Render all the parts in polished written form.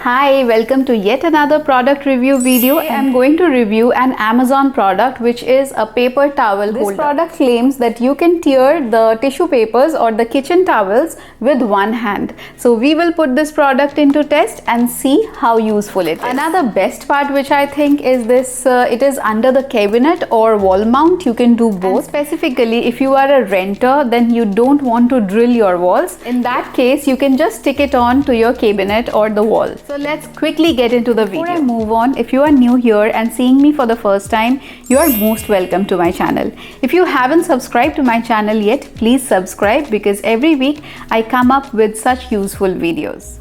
Hi, welcome to yet another product review video. I'm going to review an Amazon product which is a paper towel holder. This product claims that you can tear the tissue papers or the kitchen towels with one hand. So we will put this product into test and see how useful it is. Another best part which I think is this, it is under the cabinet or wall mount. You can do both. And specifically if you are a renter, then you don't want to drill your walls. In that case, you can just stick it on to your cabinet or the wall. So let's quickly get into the video. Before I move on, if you are new here and seeing me for the first time, you are most welcome to my channel. If you haven't subscribed to my channel yet, please subscribe because every week I come up with such useful videos.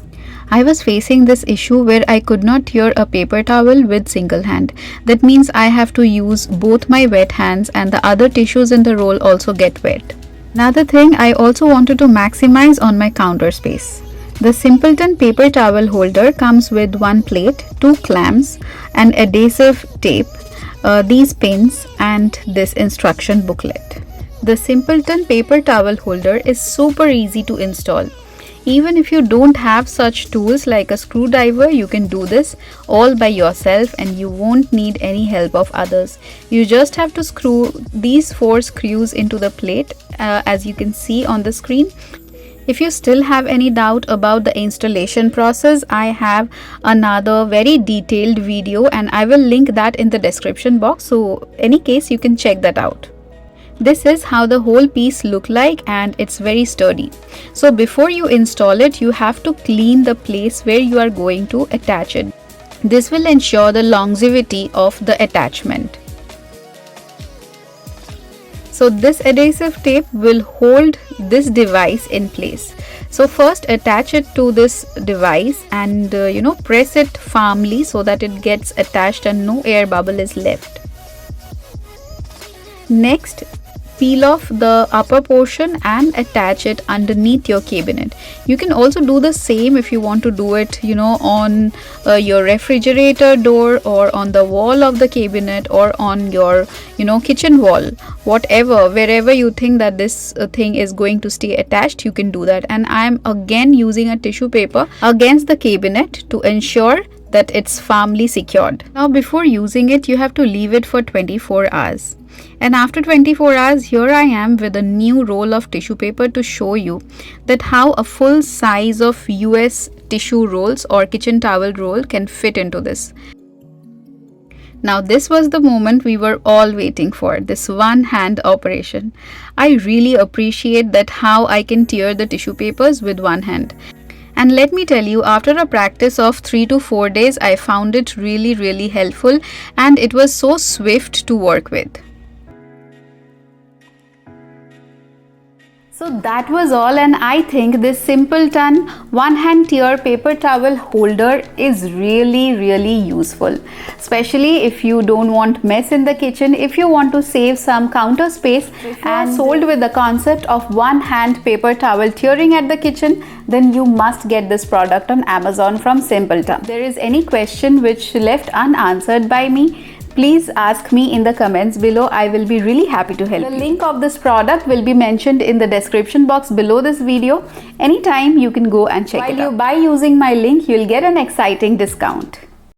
I was facing this issue where I could not tear a paper towel with single hand. That means I have to use both my wet hands and the other tissues in the roll also get wet. Another thing, I also wanted to maximize on my counter space. The Simpletome paper towel holder comes with one plate, two clamps, an adhesive tape, these pins and this instruction booklet. The Simpletome paper towel holder is super easy to install. Even if you don't have such tools like a screwdriver, you can do this all by yourself and you won't need any help of others. You just have to screw these 4 screws into the plate as you can see on the screen. If you still have any doubt about the installation process, I have another very detailed video and I will link that in the description box. So any case you can check that out. This is how the whole piece look like and it's very sturdy. So before you install it, you have to clean the place where you are going to attach it. This will ensure the longevity of the attachment. So this adhesive tape will hold this device in place. So first attach it to this device and press it firmly so that it gets attached and no air bubble is left. Next, peel off the upper portion and attach it underneath your cabinet. You can also do the same if you want to do it on your refrigerator door or on the wall of the cabinet or on your kitchen wall, wherever you think that this thing is going to stay attached, you can do that. And I am again using a tissue paper against the cabinet to ensure that it's firmly secured. Now before using it, you have to leave it for 24 hours. And after 24 hours, here I am with a new roll of tissue paper to show you that how a full size of US tissue rolls or kitchen towel roll can fit into this. Now this was the moment we were all waiting for, this one hand operation. I really appreciate that how I can tear the tissue papers with one hand. And let me tell you, after a practice of 3 to 4 days, I found it really helpful and it was so swift to work with. So that was all, and I think this Simpletome one-hand tear paper towel holder is really useful, especially if you don't want mess in the kitchen, if you want to save some counter space and sold with the concept of one-hand paper towel tearing at the kitchen, then you must get this product on Amazon from Simpletome. If there is any question which left unanswered by me, please ask me in the comments below. I will be really happy to help you. The link of this product will be mentioned in the description box below this video. Anytime you can go and check it out. While you buy using my link, you'll get an exciting discount.